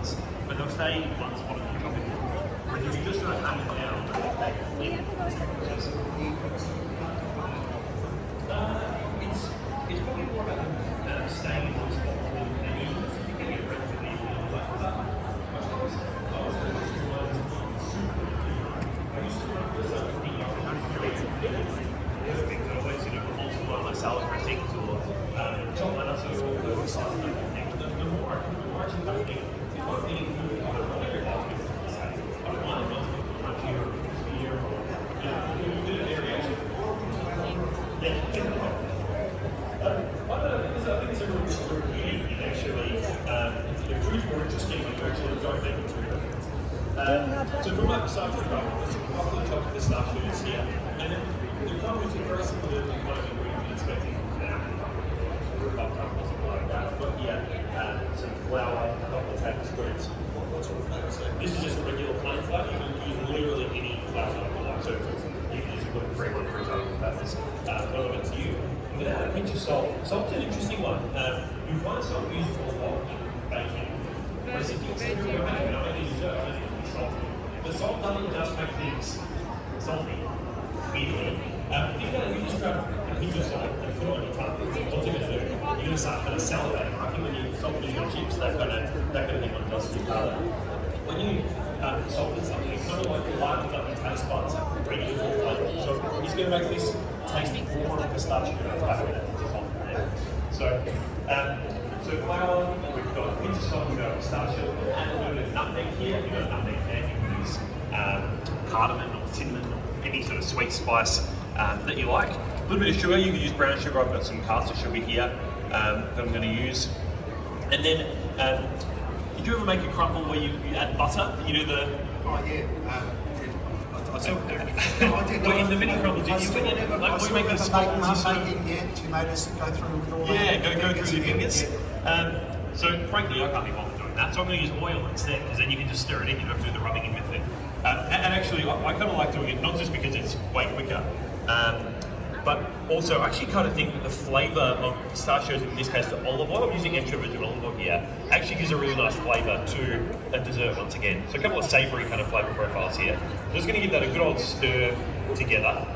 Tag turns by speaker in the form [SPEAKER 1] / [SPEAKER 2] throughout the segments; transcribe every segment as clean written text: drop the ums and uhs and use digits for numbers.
[SPEAKER 1] ones, but they'll stay in one spot and drop it. When you just sort of hang it down, it's probably more about staying in one spot and you get it relatively salad dressings or chocolate nuts or all those sorts of things. The more I actually don't think if I'm eating food, I don't want every house to say, I don't mind it not crunchy or crispy or a bit of variation. Yeah. I think it's a really unique and actually the food's more interesting when you actually go make it through it. So from my side, there's a couple of chocolate pistachios here, and then the crumble is very similar to the kind of ingredients you're expecting from an apple crumble or something like that. But yeah, some flour, a couple of tablespoons. What sort of flour is that? This is just regular plain flour. You can use literally any flour you like. So you can use a good free one, for example, that's relevant to you. Without a pinch of salt. Salt's an interesting one. You find salt used for a lot in baking. Whereas if you're making dessert, I don't think it's salty. But salt doesn't just make things salty, weirdly. If you just grab a pinch of salt and put it on your tongue, what's it going to do? You're going to start kind of salivating. I think when you salt your chips, that kind of thing on just your palate. When you salt something, it's kind of like lightening up your taste buds, bringing it to flavor. So it's going to make this taste more like pistachio So flour, we've got a pinch of salt, we've got pistachio, and a little bit of nutmeg here. You've got a nutmeg there. You can use cardamom or cinnamon or any sort of sweet spice that you like. A little bit of sugar, you can use brown sugar. I've got some caster sugar here that I'm going to use. And then, did you ever make a crumble where you add butter? You do the...
[SPEAKER 2] Oh yeah.
[SPEAKER 1] I did. Well, in the mini crumble, did you? Like, we make those scones.
[SPEAKER 2] You made us go through with all
[SPEAKER 1] that. Yeah, go through your fingers. So frankly, I can't be bothered doing that. So I'm going to use oil instead, because then you can just stir it in. You don't have to do the rubbing in method. And actually, I kind of like doing it not just because it's way quicker, but also I actually kind of think that the flavour of pistachios, in this case the olive oil, I'm using extra virgin olive oil here, actually gives a really nice flavour to a dessert once again. So a couple of savoury kind of flavour profiles here. I'm just going to give that a good old stir together,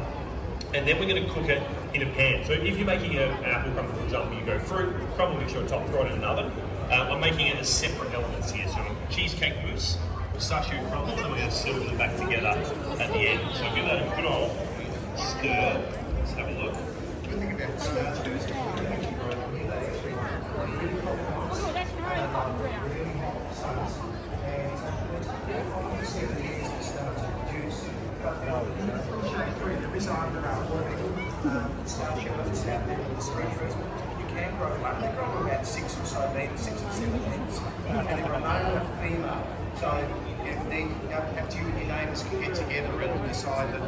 [SPEAKER 1] and then we're going to cook it in a pan. So if you're making an apple crumble, for example, you go fruit, crumble, mix your top, throw it in an oven. I'm making it as separate elements here, so cheesecake mousse, pistachio crumble, and we're going to serve them back together at the end. So give that a good old stir. Let's have a look.
[SPEAKER 2] The thing about pistachios is actually there is you can grow them up. They grow about 6 or so metres, 6 or 7 metres. And they're a male and a female. So if you and your neighbours can get together and decide that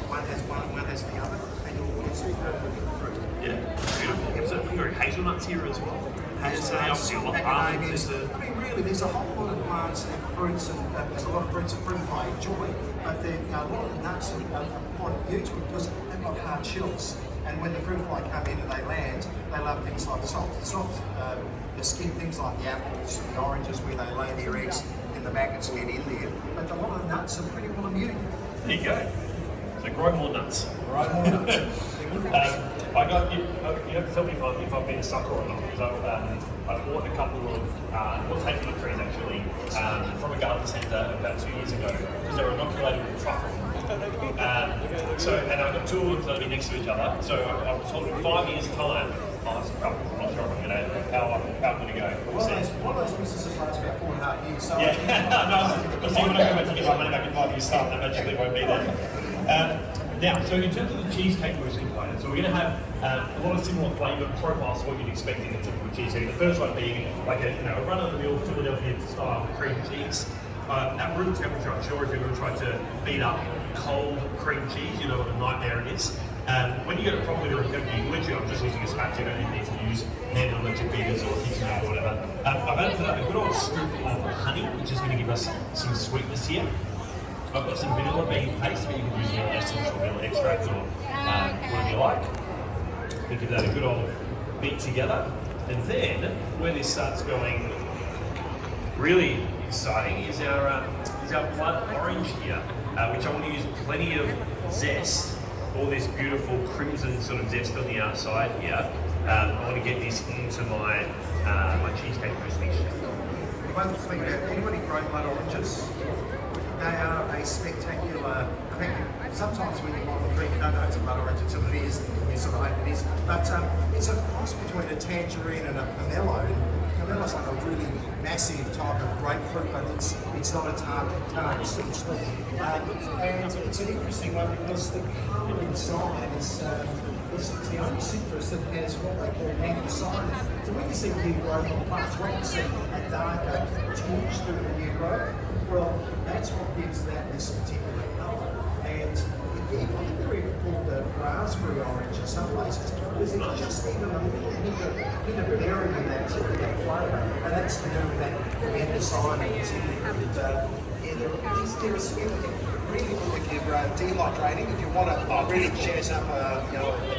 [SPEAKER 2] one has one, one has the other, and you'll get some fruit.
[SPEAKER 1] Yeah, beautiful. Gives it very hazelnuts here as well.
[SPEAKER 2] Hazelnuts, macadamias. I mean, really, there's a whole lot of plants and fruits, and there's a lot of fruits and fruit I enjoy, but a lot of the nuts are quite huge because they've got hard shells. And when the fruit fly come in and they land, they love things like soft, the skin, things like the apples and the oranges where they lay their eggs and the maggots get in there. But a lot of the nuts are pretty well immune.
[SPEAKER 1] There you go. So grow more nuts.
[SPEAKER 2] Grow more nuts.
[SPEAKER 1] You have to tell me if I've been a sucker or not, because I bought a couple of hazelnut trees actually from a garden centre about 2 years ago because they were inoculated with truffle. And I've got 2 of them that'll be next to each other. So I was told in 5 years' time, I'm not sure how I'm going to go.
[SPEAKER 2] One of those businesses runs about 4.5 years. So
[SPEAKER 1] yeah, no, see, when I go back to get my money back in 5 years' time, that magically won't be there. Now, so in terms of the cheesecake mousse component, so we're going to have a lot of similar flavour profiles to what you'd expect in a typical cheesecake. The first one being like a run-of-the-mill Philadelphia style cream cheese. At room temperature, I'm sure if you're going to try to beat up cold cream cheese, you know what a nightmare it is. When you get it properly room temperature, you literally, I'm just using a spatula, you don't need to use hand electric beaters or kitchen or whatever. I've added to that a good old scoop of honey, which is going to give us some sweetness here. I've got some vanilla bean paste, but you can use vanilla essence or vanilla extract or whatever you like. We give that a good old beat together. And then, where this starts going really exciting is our blood orange here, which I want to use plenty of zest, all this beautiful crimson sort of zest on the outside here. I want to get this into my my cheesecake mousse mix.
[SPEAKER 2] One thing about anybody grow blood oranges, they are a spectacular. I think sometimes when you want to drink, you don't know it's a blood orange until it is. You sort of hope it is. But it's a cross between a tangerine and a pomelo. Pomelo's like a really massive type of grapefruit, but it's not a tart essentially. And it's an interesting one because the colour inside is. It's the only citrus that has what they call anthocyanin. So when you see new growth on plants, when you see a darker tinge to the new growth, well, that's what gives that this particular colour. And I think they're even called the raspberry orange in some places, because it's just even a little hint of berry in that flavour, and that's to do with that anthocyanin. There's really good if you're dehydrating. If you want to really jazz up a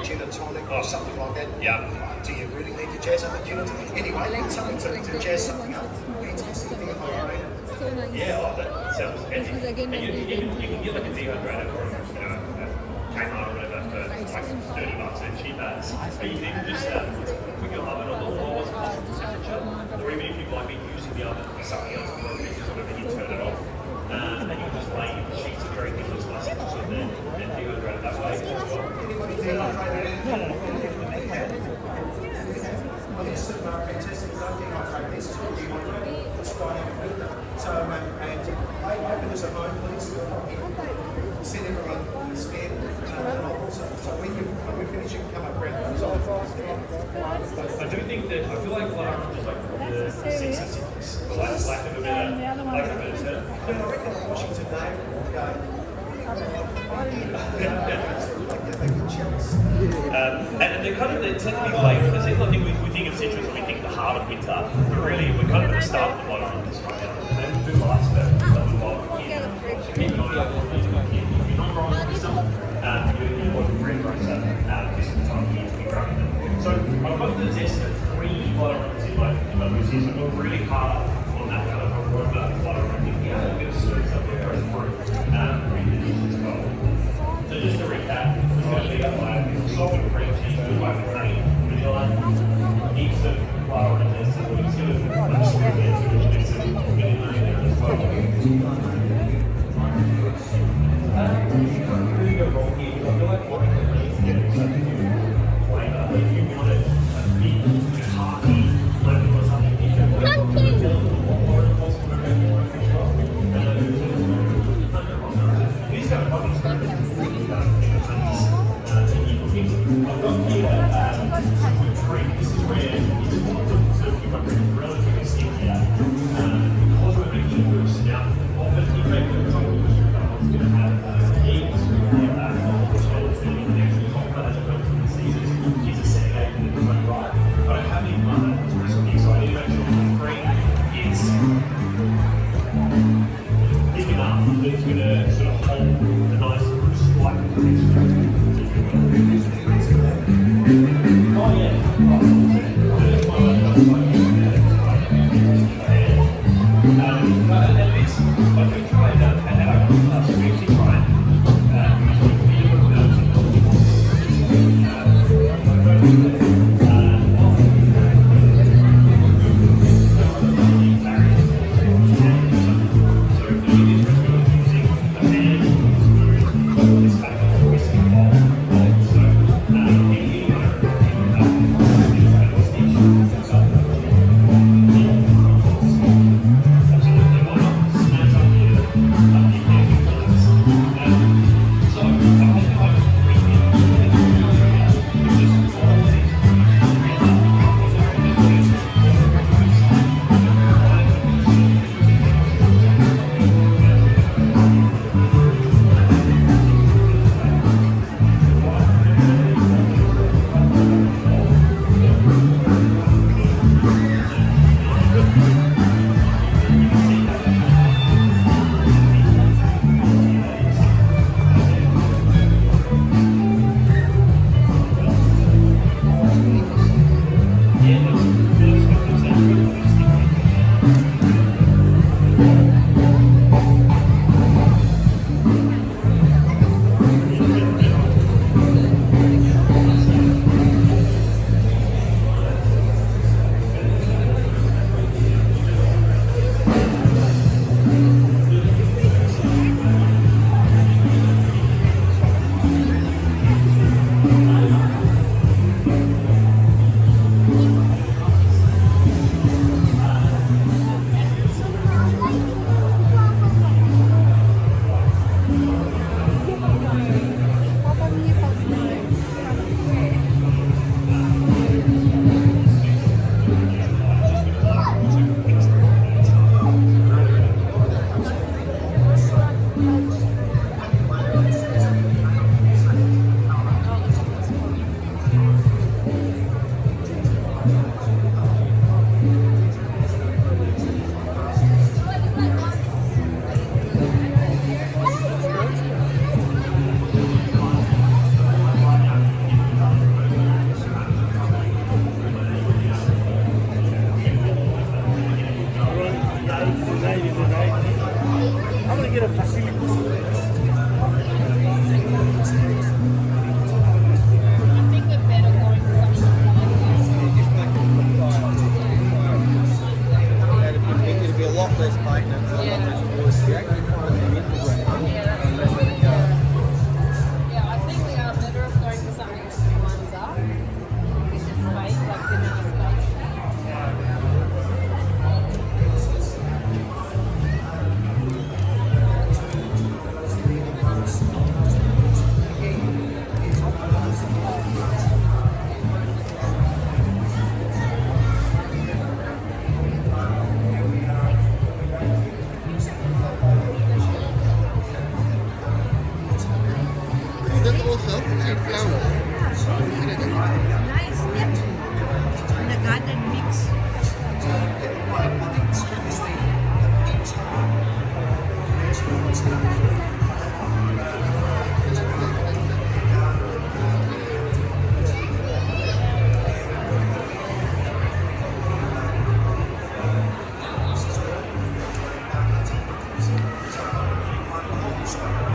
[SPEAKER 2] gin and tonic or something like that.
[SPEAKER 1] Yeah.
[SPEAKER 2] Do you really need to jazz up a gin and tonic? Anyway, something to jazz something up. Fantastic dehydrated.
[SPEAKER 1] Yeah, that sounds epic. And you can get like a dehydrator or Kmart or whatever for like $30 and cheap ads. But you can even just put your oven on the lowest possible temperature, or even if you like be using the oven for something else, or whatever, you turn it off. And you can just lay sheets of very thin slices just on there and dehydrate that way.
[SPEAKER 2] Anybody dehydrated? Well, this is fantastic. Don't dehydrate this. It's all dehydrated. It's fine in a filter. So, and open this at home, please. Send everyone a stand. So when we finish, you can come up around the
[SPEAKER 1] I do think that I feel like blood orange is like the six of six, for lack of a better term.
[SPEAKER 2] I reckon Washington Day will go.
[SPEAKER 1] And they're kind of, they tend to be late because I think we think of citrus and we think the heart of winter, but really we're kind of at the start of the blood oranges right now. They do last for a little while. Keep an eye out for them. If you're not growing this stuff, you're looking for a grocer. This is the time of year to be growing them. So I've got the zest of 3 blood oranges in my mousse here, so I've got really hard on that kind of aroma blood orange. Yeah, I'm going to serve something very fruit in the dish as well. So just to recap, we're going to be salt and cream cheese, good like the cream, vanilla, heaps of blood oranges, so we're just going to sort of get to it, so we're going to there as well. Really go wrong here, I feel like what I can really get is a flavour. If you wanted a big, hearty lemon or something, you can put it on the table or more possible to make more fish off. These kind of products are really I've got here some whipped cream. This is where it's important to keep up relatively stiff here. Because we're making mousse now, often you make a chocolate mousse, it's going to have eggs or solids that you can actually chocolate as opposed to the Caesars. It's a setting egg in its own right. I don't have any butter in this recipe, so I need to make sure the cream is thick enough that it's going to sort of hold the nice mousse-like texture. Oh yeah.
[SPEAKER 3] less maintenance, a lot less force. You actually find the middle ground and let it go.
[SPEAKER 4] Yeah, I think we are better off going for something that climbs up with the space, like vanilla space.
[SPEAKER 3] That's also a flower.
[SPEAKER 5] Nice, yeah. And the garden mix.
[SPEAKER 2] I think it's true, this thing,